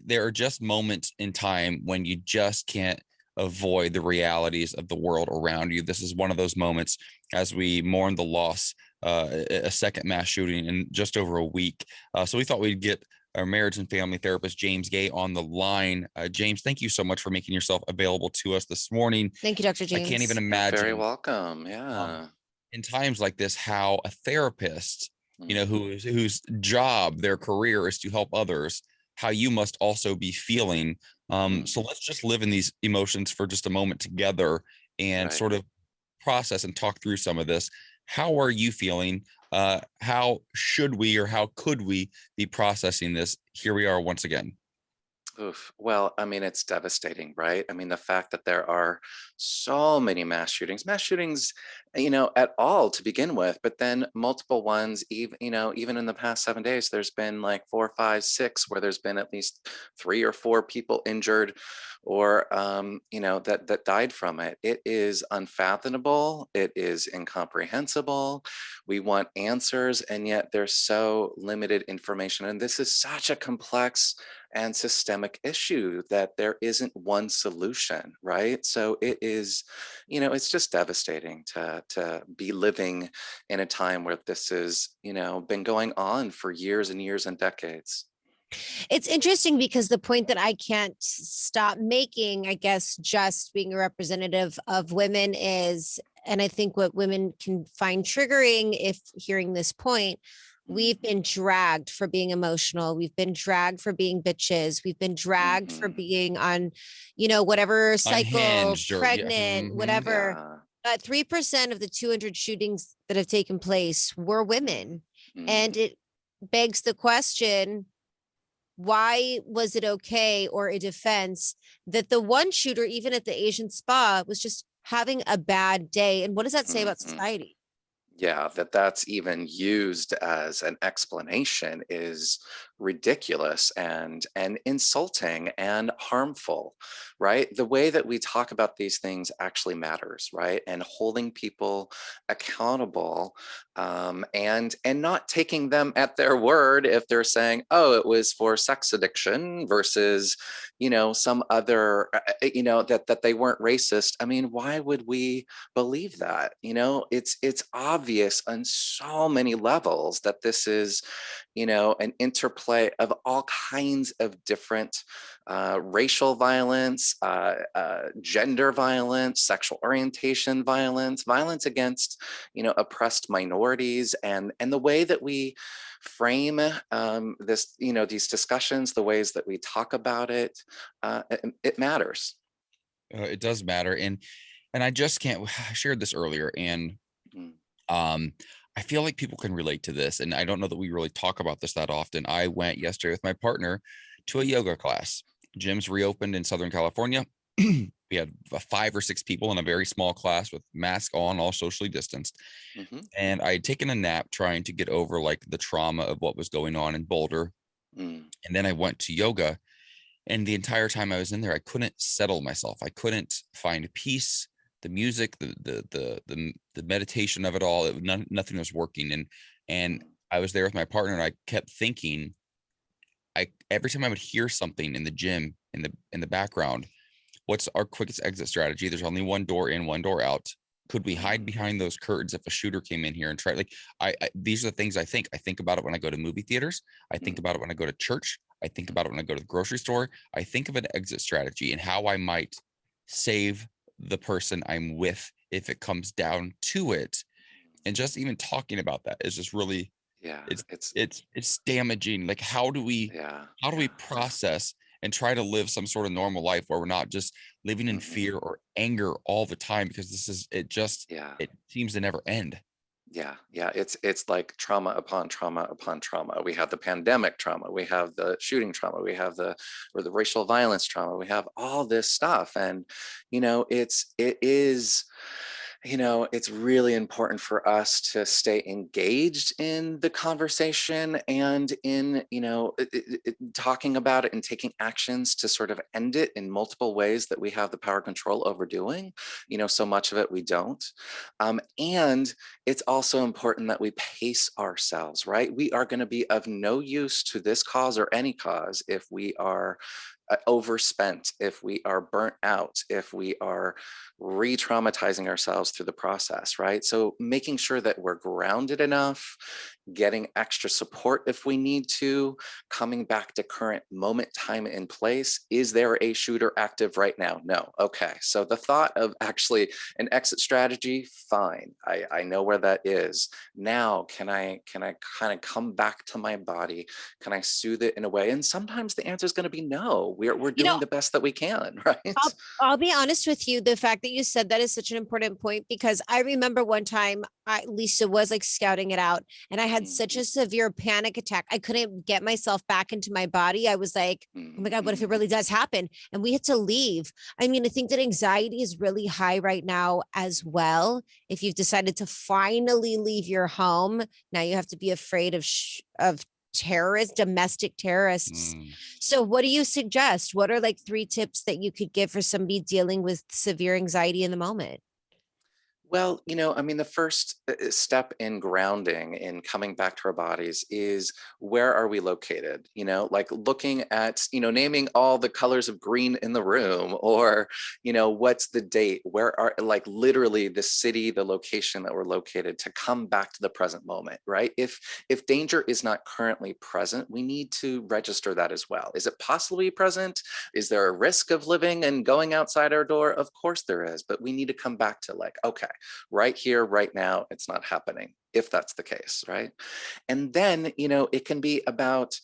there are just moments in time when you just can't avoid the realities of the world around you. This is one of those moments as we mourn the loss, a second mass shooting in just over a week. So we thought we'd get our marriage and family therapist, James Guay, on the line. James, thank you so much for making yourself available to us this morning. Thank you, Dr. I can't even James. You're very imagine welcome. um, Yeah. in times like this how a therapist, Mm. whose job, their career is to help others, how you must also be feeling. Mm. So let's just live in these emotions for just a moment together and Right. sort of process and talk through some of this. How are you feeling? How should we or how could we be processing this? Here we are once again. Oof. Well, I mean, it's devastating, right? I mean, the fact that there are so many mass shootings, at all to begin with, but then multiple ones, even in the past 7 days, there's been like 4, 5, 6, where there's been at least 3 or 4 people injured or, that died from it. It is unfathomable. It is incomprehensible. We want answers, and yet there's so limited information. And this is such a complex and systemic issue that there isn't one solution, right? So it is, it's just devastating to be living in a time where this has, been going on for years and years and decades. It's interesting because the point that I can't stop making, I guess, just being a representative of women is, and I think what women can find triggering if hearing this point, we've been dragged for being emotional. We've been dragged for being bitches. We've been dragged for Mm-hmm. being on, whatever cycle, Unhinged or yeah. pregnant, whatever. Yeah. 3% of the 200 shootings that have taken place were women. And Mm. it begs the question, why was it okay or a defense that the one shooter, even at the Asian spa, was just having a bad day? And what does that say about Mhm. society? Yeah, that's even used as an explanation is ridiculous and insulting and harmful, right? The way that we talk about these things actually matters, right? And holding people accountable, and not taking them at their word if they're saying, "Oh, it was for sex addiction," versus, some other, that they weren't racist. I mean, why would we believe that? It's obvious on so many levels that this is, an interplay of all kinds of different, racial violence, gender violence, sexual orientation violence, violence against, oppressed minorities, and the way that we frame, this, these discussions, the ways that we talk about it, it matters. It does matter. And I just can't I shared this earlier, and Mm. um I feel like people can relate to this, and I don't know that we really talk about this that often. I went yesterday with my partner to a yoga class. Gyms reopened in Southern California. We had 5 or 6 people in a very small class with mask on, all socially distanced. Mhm. And I had taken a nap trying to get over like the trauma of what was going on in Boulder. Mm. And then I went to yoga, and the entire time I was in there, I couldn't settle myself. I couldn't find peace. The music, the meditation of it all, nothing was working. And Mm. I was there with my partner, and I kept thinking, I every time I would hear something in the gym in the background, what's our quickest exit strategy? There's only one door in, one door out. Could we hide Mm. behind those curtains if a shooter came in here and tried? Like, these are the things I think. I think about it when I go to movie theaters. I think Mm. about it when I go to church. I think about it when I go to the grocery store. I think of an exit strategy and how I might save the person I'm with if it comes down to it. And just even talking about that is just really, Yeah, it's it's it's damaging. Like, yeah, how do we yeah. process and try to live some sort of normal life where we're not just living in Mhm. fear or anger all the time, because Yeah, it seems to never end. yeah, yeah. It's like trauma upon trauma upon trauma. We have the pandemic trauma, we have the shooting trauma, we have the racial violence trauma, we have all this stuff, and it is. It's really important for us to stay engaged in the conversation and in, talking about it and taking actions to sort of end it in multiple ways that we have the power control over doing. So much of it we don't. And it's also important that we pace ourselves, right? We are going to be of no use to this cause or any cause if we are overspent, if we are burnt out, if we are re-traumatizing ourselves through the process, right? So making sure that we're grounded enough, getting extra support if we need to, coming back to current moment, time, and place. Is there a shooter active right now? No. Okay. So the thought of actually an exit strategy, fine. I know where that is. Now, can I kind of come back to my body? Can I soothe it in a way? And sometimes the answer is going to be no. We're You know, doing the best that we can, right? I'll be honest with you. The fact that you said that is such an important point, because I remember one time Lisa was like scouting it out, and I had such a severe panic attack. I couldn't get myself back into my body. I was like, oh my God, what if it really does happen? And we had to leave. I mean, I think that anxiety is really high right now as well. If you've decided to finally leave your home, now you have to be afraid of terrorists, domestic terrorists. Mm. So what do you suggest? What are like 3 tips that you could give for somebody dealing with severe anxiety in the moment? Well, the first step in grounding, in coming back to our bodies, is where are we located? Like looking at, naming all the colors of green in the room, or, what's the date? Where are, like, literally the city, the location that we're located, to come back to the present moment, right? If danger is not currently present, we need to register that as well. Is it possibly present? Is there a risk of living and going outside our door? Of course there is, but we need to come back to, like, okay, right here, right now, it's not happening, if that's the case, right? And then, it can be about,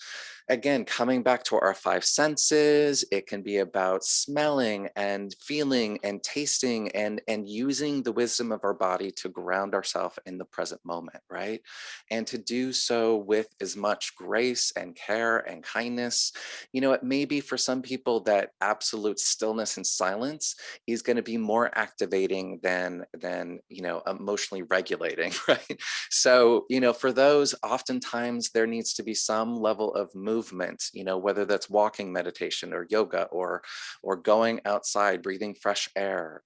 again, coming back to our 5 senses. It can be about smelling and feeling and tasting, and using the wisdom of our body to ground ourselves in the present moment, right? And to do so with as much grace and care and kindness. It may be for some people that absolute stillness and silence is going to be more activating than emotionally regulating, right? So, for those, oftentimes there needs to be some level of movement, whether that's walking meditation or yoga, or going outside, breathing fresh air.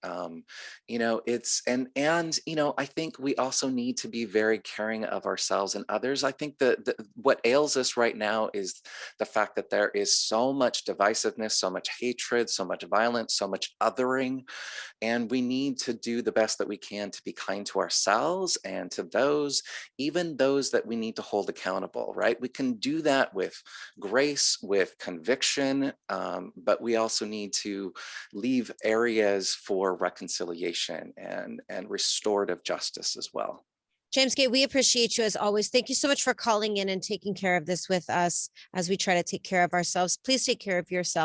It's I think we also need to be very caring of ourselves and others. I think that what ails us right now is the fact that there is so much divisiveness, so much hatred, so much violence, so much othering, and we need to do the best that we can to be kind to ourselves and to those, even those that we need to hold accountable, right? We can do that with grace, with conviction, but we also need to leave areas for reconciliation and restorative justice as well. James Gay, we appreciate you as always. Thank you so much for calling in and taking care of this with us as we try to take care of ourselves. Please take care of yourself.